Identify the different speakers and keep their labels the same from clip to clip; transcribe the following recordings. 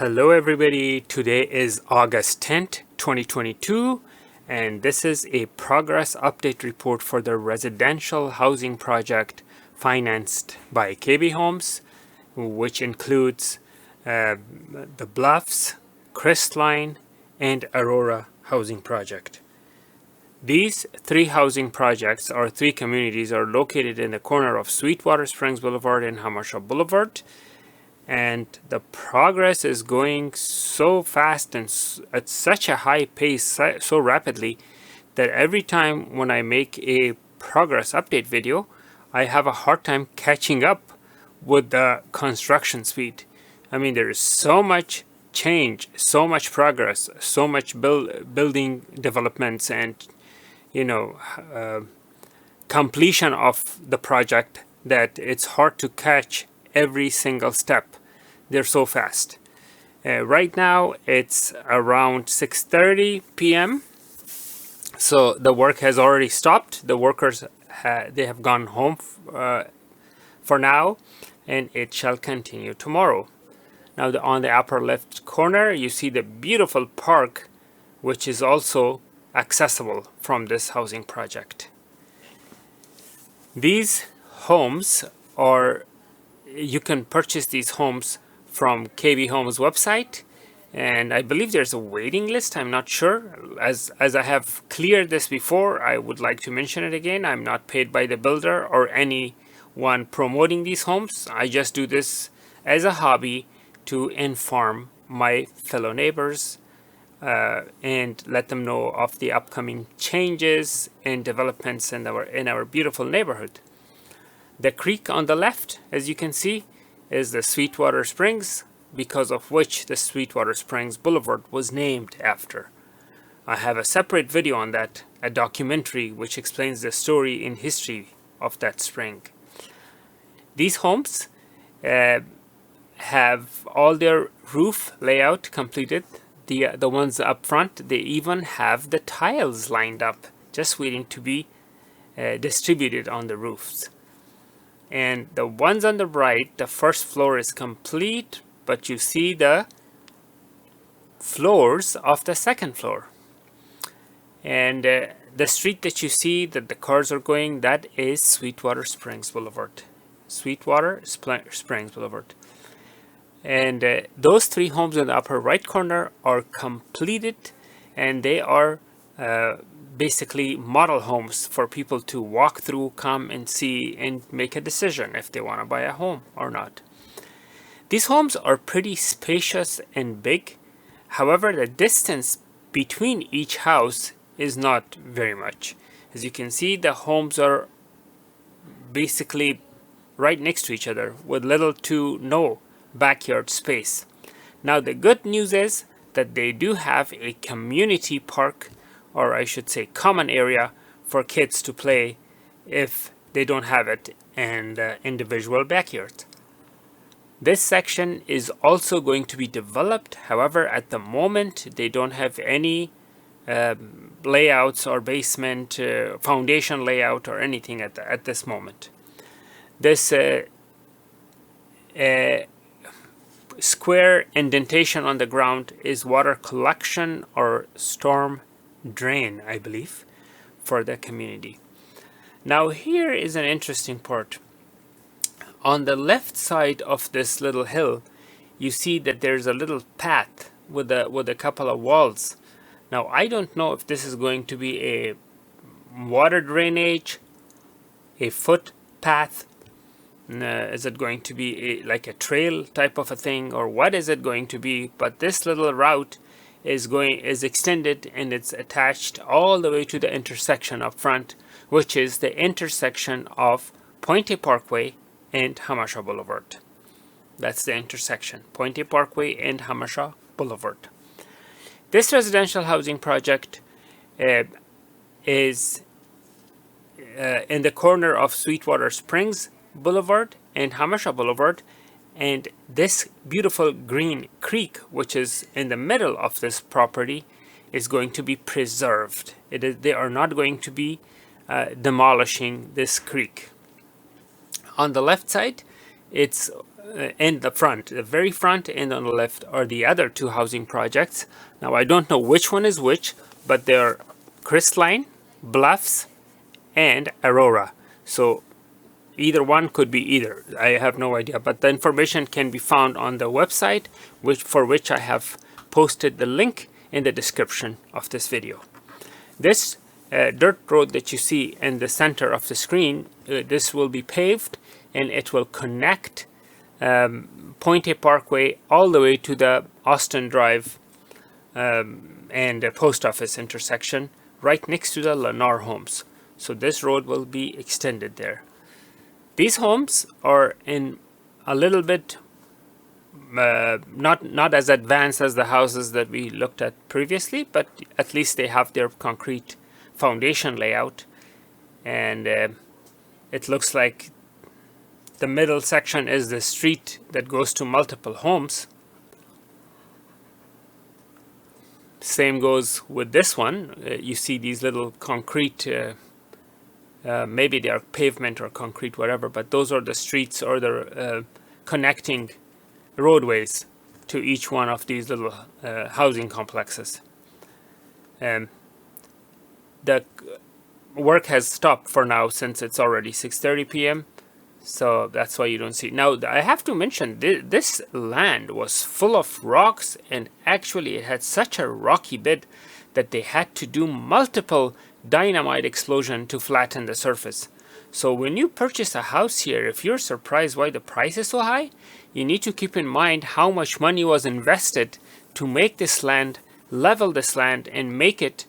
Speaker 1: Hello everybody, today is August 10th, 2022 and this is a progress update report for the residential housing project financed by KB Homes, which includes the Bluffs, Crestline and Aurora housing project. These three housing projects or three communities are located in the corner of Sweetwater Springs Boulevard and Hamasha Boulevard. And the progress is going so fast and at such a high pace, so rapidly, that every time when I make a progress update video, I have a hard time catching up with the construction speed. I mean, there is so much change, so much progress, so much building developments and, completion of the project that it's hard to catch every single step. They're so fast. Right now it's around 6:30 p.m. So the work has already stopped. The workers they have gone home for now, and it shall continue tomorrow. Now on the upper left corner you see the beautiful park, which is also accessible from this housing project. These homes are you can purchase these homes from KB Homes website, and I believe there's a waiting list. I'm not sure. As I have cleared this before, I would like to mention it again. I'm not paid by the builder or anyone promoting these homes. I just do this as a hobby to inform my fellow neighbors and let them know of the upcoming changes and developments in our beautiful neighborhood. The creek on the left, as you can see, is the Sweetwater Springs, because of which the Sweetwater Springs Boulevard was named after. I have a separate video on that, a documentary which explains the story and history of that spring. These homes have all their roof layout completed. The ones up front, they even have the tiles lined up, just waiting to be distributed on the roofs. And the ones on the right, the first floor is complete, but you see the floors of the second floor. And the street that you see that the cars are going, that is Sweetwater Springs Boulevard. Sweetwater Springs Boulevard. And those three homes in the upper right corner are completed, and they are basically model homes for people to walk through, come and see, and make a decision if they want to buy a home or not. These homes are pretty spacious and big. However, the distance between each house is not very much. As you can see, the homes are basically right next to each other with little to no backyard space. Now, the good news is that they do have a community park, or I should say common area, for kids to play if they don't have it in the individual backyard. This section is also going to be developed. However, at the moment they don't have any layouts or basement foundation layout or anything at this moment. This square indentation on the ground is water collection or storm drain, I believe, for the community. Now here is an interesting part. On the left side of this little hill, you see that there's a little path with a couple of walls. Now I don't know if this is going to be a water drainage, a footpath, is it going to be like a trail type of a thing, or what is it going to be? But this little route is extended, and it's attached all the way to the intersection up front, which is the intersection of Pointe Parkway and Hamasha Boulevard. That's the intersection, Pointe Parkway and Hamasha Boulevard. This residential housing project is in the corner of Sweetwater Springs Boulevard and Hamasha Boulevard, and this beautiful green creek, which is in the middle of this property, is going to be preserved. They are not going to be demolishing this creek. On the left side, it's in the front. The very front and on the left are the other two housing projects. Now I don't know which one is which, but they're Crestline, Bluffs, and Aurora. So either one could be either. I have no idea, but the information can be found on the website, for which I have posted the link in the description of this video. This dirt road that you see in the center of the screen, this will be paved, and it will connect Pointe Parkway all the way to the Austin Drive and the post office intersection, right next to the Lennar homes. So this road will be extended there. These homes are in a little bit not as advanced as the houses that we looked at previously, but at least they have their concrete foundation layout, and it looks like the middle section is the street that goes to multiple homes. Same goes with this one. You see these little concrete, maybe they are pavement or concrete, whatever, but those are the streets or the connecting roadways to each one of these little housing complexes. The work has stopped for now since it's already 6:30 p.m. So that's why you don't see. Now I have to mention this land was full of rocks, and actually it had such a rocky bed that they had to do multiple dynamite explosion to flatten the surface. So when you purchase a house here, if you're surprised why the price is so high, you need to keep in mind how much money was invested to make this land, level this land, and make it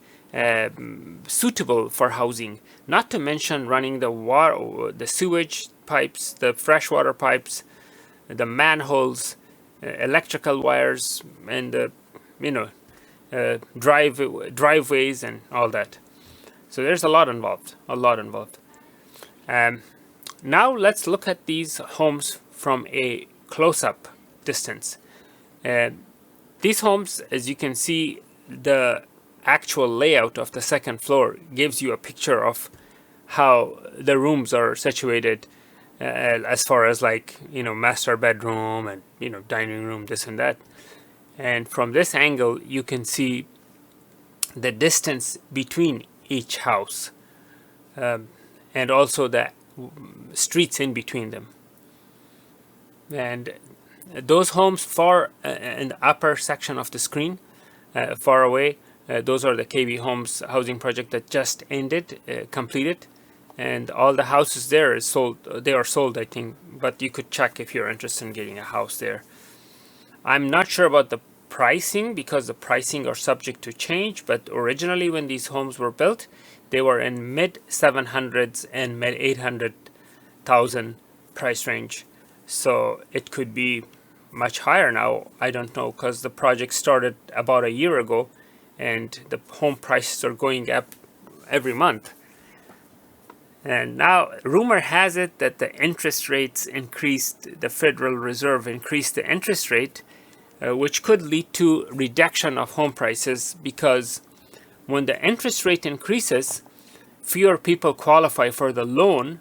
Speaker 1: suitable for housing. Not to mention running the water, the sewage pipes, the freshwater pipes, the manholes, electrical wires, and the driveways and all that. So there's a lot involved. Now let's look at these homes from a close-up distance. These homes, as you can see, the actual layout of the second floor gives you a picture of how the rooms are situated, as far as master bedroom and dining room, this and that. And from this angle you can see the distance between each house, and also the streets in between them. And those homes far in the upper section of the screen, far away, those are the KB Homes housing project that just ended, completed, and all the houses there is sold. They are sold, I think, but you could check if you're interested in getting a house there. I'm not sure about the pricing, because the pricing are subject to change, but originally when these homes were built, they were in mid 700s and mid 800,000 price range. So it could be much higher now. I don't know, because the project started about a year ago, and the home prices are going up every month. And now rumor has it that the interest rates increased, the Federal Reserve increased the interest rate, which could lead to reduction of home prices, because when the interest rate increases, fewer people qualify for the loan,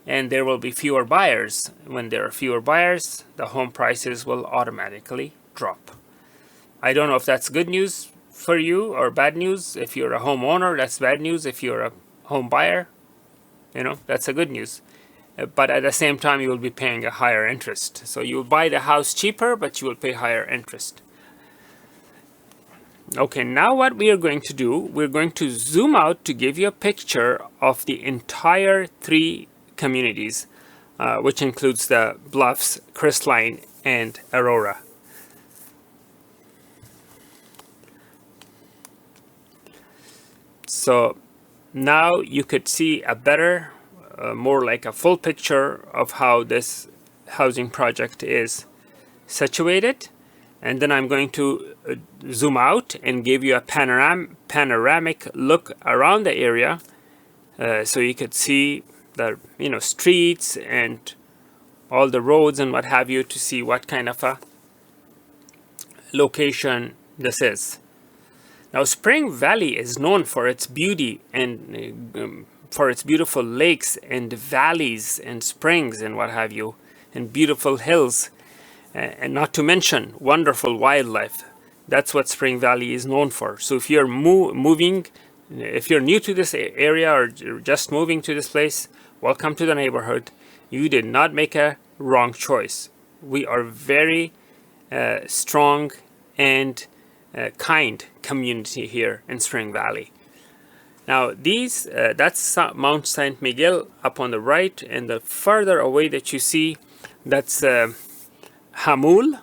Speaker 1: and there will be fewer buyers. When there are fewer buyers, the home prices will automatically drop. I don't know if that's good news for you or bad news. If you're a homeowner, that's bad news. If you're a home buyer, that's a good news. But at the same time, you will be paying a higher interest. So you will buy the house cheaper, but you will pay higher interest. Okay, now what we are going to do, we're going to zoom out to give you a picture of the entire 3 communities, which includes the Bluffs, Crestline, and Aurora. So now you could see a better, more like a full picture of how this housing project is situated. And then I'm going to zoom out and give you a panoramic look around the area, so you could see the streets and all the roads and what have you, to see what kind of a location this is. Now Spring Valley is known for its beauty and for its beautiful lakes and valleys and springs and what have you. and beautiful hills, and not to mention wonderful wildlife. That's what Spring Valley is known for. So if you're moving, if you're new to this area or just moving to this place, welcome to the neighborhood. You did not make a wrong choice. We are very strong and kind community here in Spring Valley. Now that's Mount St. Miguel up on the right, and the further away that you see, that's Hamul,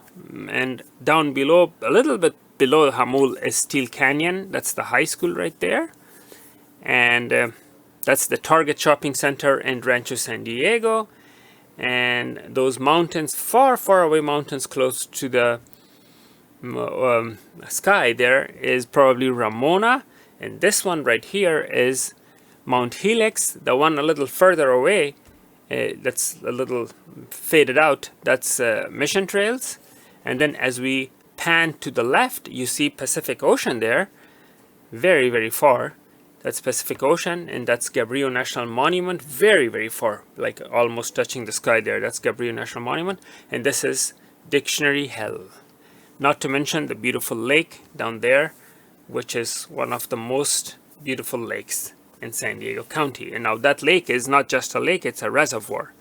Speaker 1: and down below, a little bit below Hamul, is Steel Canyon. That's the high school right there, and that's the Target Shopping Center and Rancho San Diego. And those mountains, far away mountains close to the sky, there is probably Ramona, and this one right here is Mount Helix. The one a little further away, that's a little faded out, that's Mission Trails. And then as we pan to the left, you see Pacific Ocean there, very far. That's Pacific Ocean, and that's Gabriel National Monument, very far, like almost touching the sky there. That's Gabriel National Monument, and this is Dictionary Hill. Not to mention the beautiful lake down there, which is one of the most beautiful lakes in San Diego County. And now that lake is not just a lake, it's a reservoir.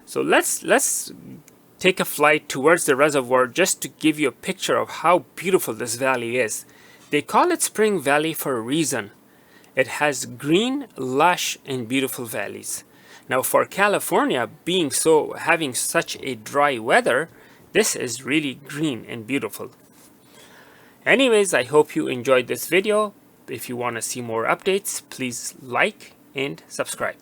Speaker 1: So let's take a flight towards the reservoir just to give you a picture of how beautiful this valley is. They call it Spring Valley for a reason. It has green, lush, and beautiful valleys. Now for California having such a dry weather, this is really green and beautiful. Anyways, I hope you enjoyed this video. If you want to see more updates, please like and subscribe.